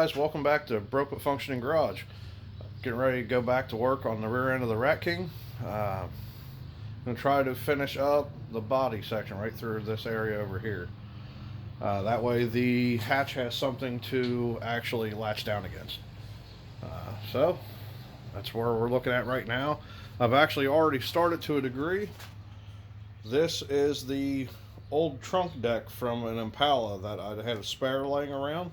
guys, welcome back to Broke But Functioning Garage. Getting ready to go back to work on the rear end of the Rat King. I'm going to try to finish up the body section right through this area over here. That way the hatch has something to actually latch down against. So that's where we're looking at right now. I've actually already started to a degree. This is the old trunk deck from an Impala that I had a spare laying around.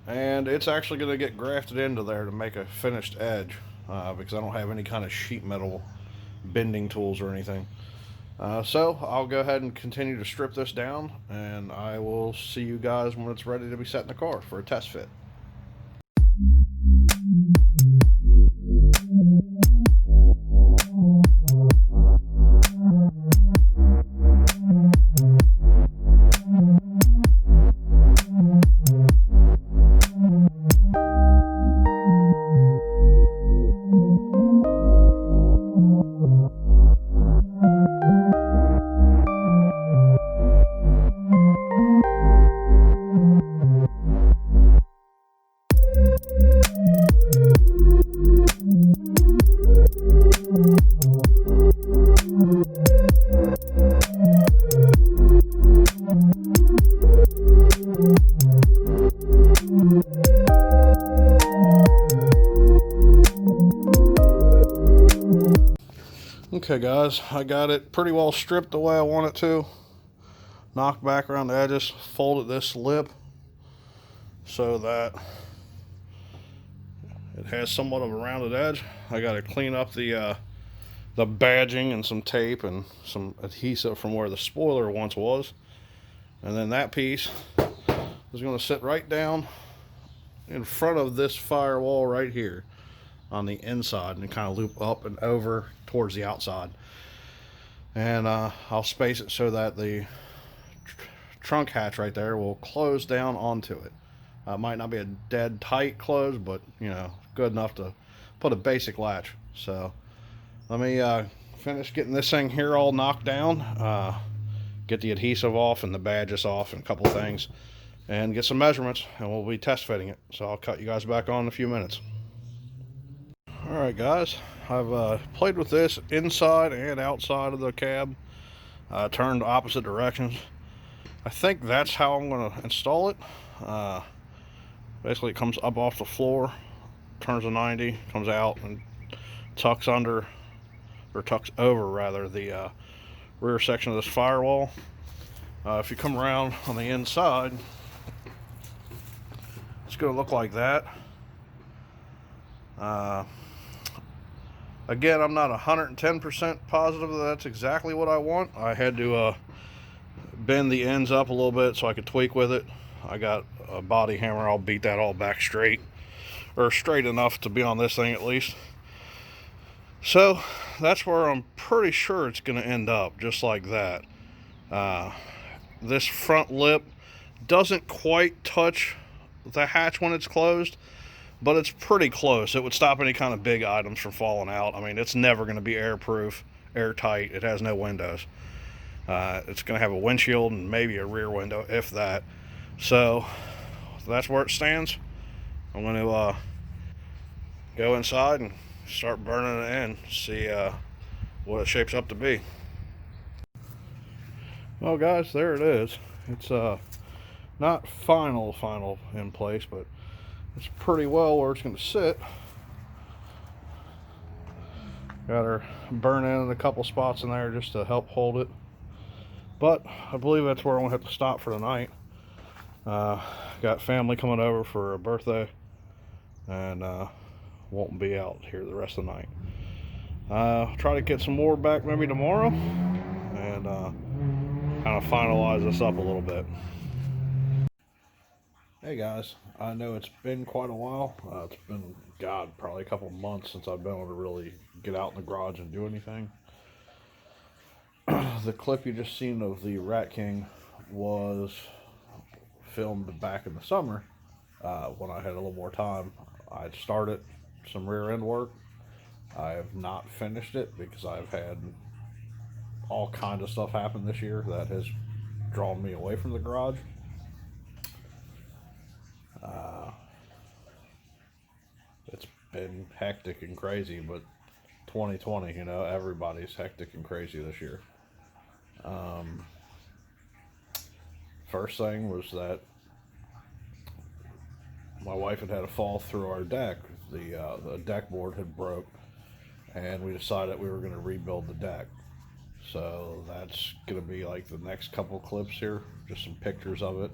And it's actually going to get grafted into there to make a finished edge because I don't have any kind of sheet metal bending tools or anything. So I'll go ahead and continue to strip this down, and I will see you guys when it's ready to be set in the car for a test fit. Okay guys, I got it pretty well stripped the way I want it to. Knocked back around the edges, folded this lip so that it has somewhat of a rounded edge. I got to clean up the badging and some tape and some adhesive from where the spoiler once was. And then that piece is going to sit right down in front of this firewall right here on the inside and kind of loop up and over towards the outside. And I'll space it so that the trunk hatch right there will close down onto it. It might not be a dead tight close, but you know, good enough to put a basic latch. So let me finish getting this thing here all knocked down, get the adhesive off and the badges off and a couple things, and get some measurements, and we'll be test fitting it. So I'll cut you guys back on in a few minutes. Alright guys, I've played with this inside and outside of the cab, turned opposite directions. I think that's how I'm going to install it. Basically it comes up off the floor, turns a 90, comes out and tucks under, or tucks over rather, the rear section of this firewall. If you come around on the inside, it's going to look like that. Again, I'm not 110% positive that that's exactly what I want. I had to bend the ends up a little bit so I could tweak with it. I got a body hammer. I'll beat that all back straight, or straight enough to be on this thing at least. So that's where I'm pretty sure it's going to end up, just like that. This front lip doesn't quite touch the hatch when it's closed, but it's pretty close. It would stop any kind of big items from falling out. I mean, it's never going to be airproof, airtight. It has no windows. It's going to have a windshield and maybe a rear window, if that. So that's where it stands. I'm going to go inside and start burning it in, see what it shapes up to be. Well guys, there it is. It's not final in place, but it's pretty well where it's going to sit. Got her burn in a couple spots in there just to help hold it. But I believe that's where I'm going to have to stop for the night. Got family coming over for a birthday, and won't be out here the rest of the night. Try to get some more back maybe tomorrow, and kind of finalize this up a little bit. Hey guys, I know it's been quite a while. It's been, God, probably a couple months since I've been able to really get out in the garage and do anything. The clip you just seen of the Rat King was filmed back in the summer when I had a little more time. I'd started some rear end work. I have not finished it because I've had all kinds of stuff happen this year that has drawn me away from the garage. been hectic and crazy, but 2020, you know, everybody's hectic and crazy this year. First thing was that my wife had a fall through our deck. The deck board had broke, and we decided we were going to rebuild the deck. So that's going to be like the next couple clips here, just some pictures of it.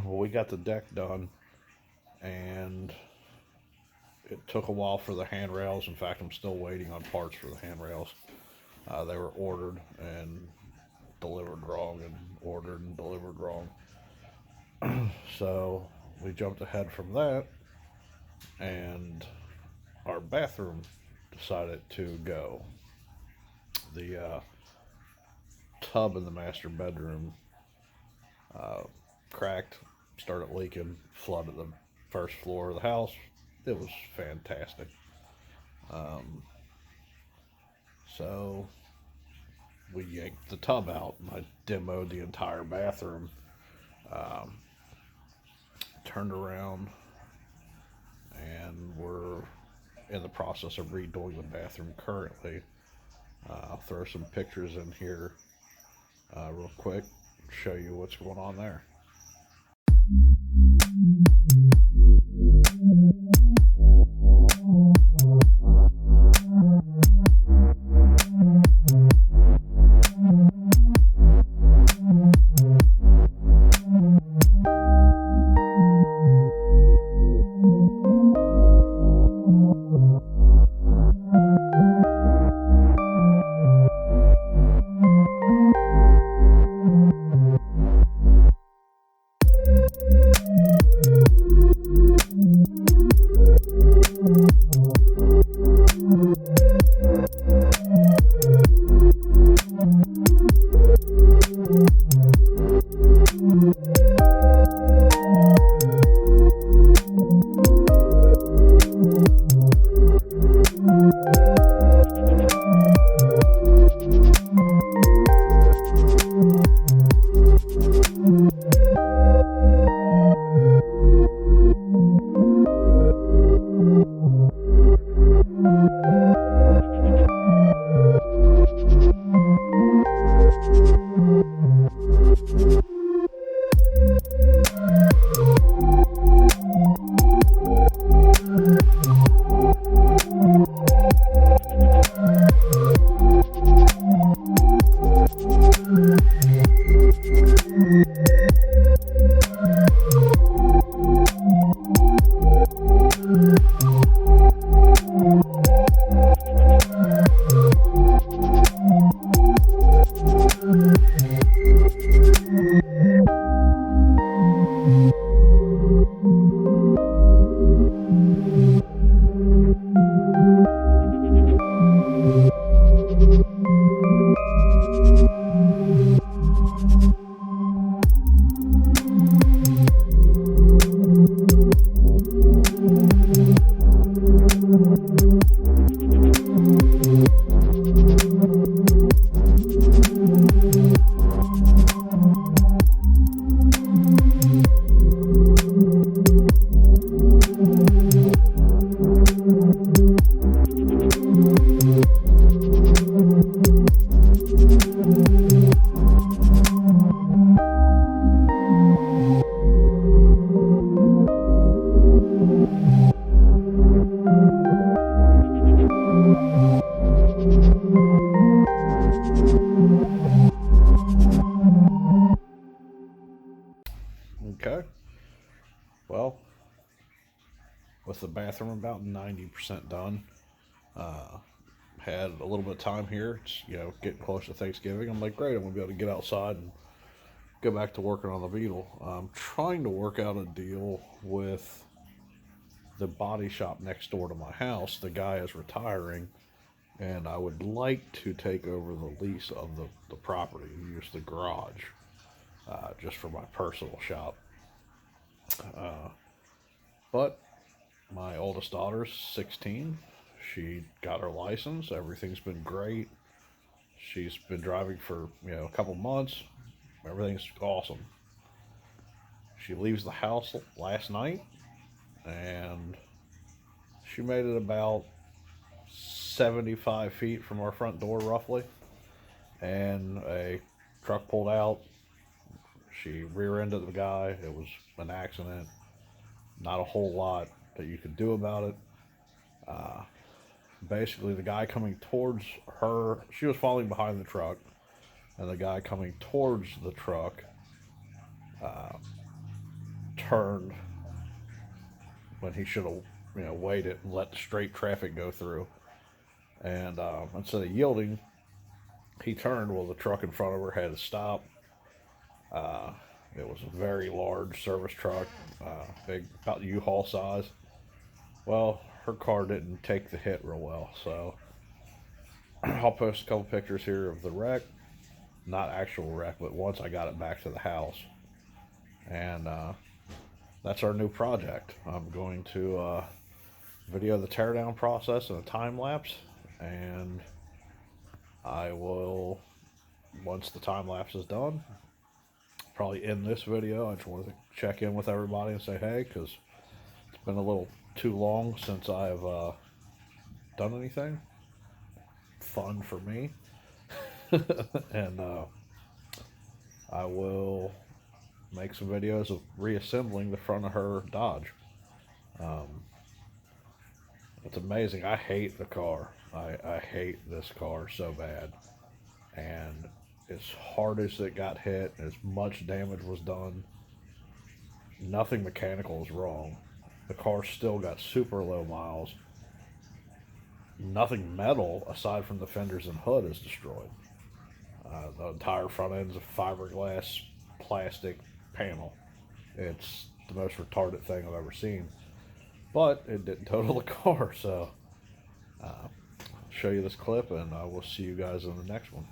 We got the deck done, and it took a while for the handrails. In fact, I'm still waiting on parts for the handrails. They were ordered and delivered wrong, and ordered and delivered wrong. So we jumped ahead from that, and our bathroom decided to go. The tub in the master bedroom cracked, started leaking, flooded the first floor of the house. It was fantastic. So we yanked the tub out, and I demoed the entire bathroom. Turned around, and we're in the process of redoing the bathroom currently. I'll throw some pictures in here real quick, show you what's going on there. the bathroom about 90% done. Had a little bit of time here. It's, you know, getting close to Thanksgiving. I'm like, great, I'm gonna be able to get outside and go back to working on the Beetle. I'm trying to work out a deal with the body shop next door to my house. The guy is retiring, and I would like to take over the lease of the property, use the garage, just for my personal shop. But my oldest daughter's 16. She got her license. Everything's been great. She's been driving for, you know, a couple months. Everything's awesome. She leaves the house last night, and she made it about 75 feet from our front door, roughly, and a truck pulled out. She rear-ended the guy. It was an accident. Not a whole lot that you could do about it. Basically, the guy coming towards her, she was falling behind the truck, and the guy coming towards the truck turned when he should have, you know, waited and let the straight traffic go through. And instead of yielding, he turned. Well, the truck in front of her had to stop. It was a very large service truck, big, about U-Haul size. Well, her car didn't take the hit real well, so I'll post a couple pictures here of the wreck. Not actual wreck, but once I got it back to the house. And that's our new project. I'm going to video the teardown process in a time lapse, and I will, once the time lapse is done, probably end this video. I just wanted to check in with everybody and say hey, because it's been a little too long since I've done anything fun for me. And I will make some videos of reassembling the front of her Dodge. It's amazing. I hate the car. I hate this car so bad. And as hard as it got hit, as much damage was done, nothing mechanical is wrong. The car still got super low miles. Nothing metal, aside from the fenders and hood, is destroyed. The entire front end's a fiberglass plastic panel. It's the most retarded thing I've ever seen. But it didn't total the car, so I'll show you this clip, and I will see you guys in the next one.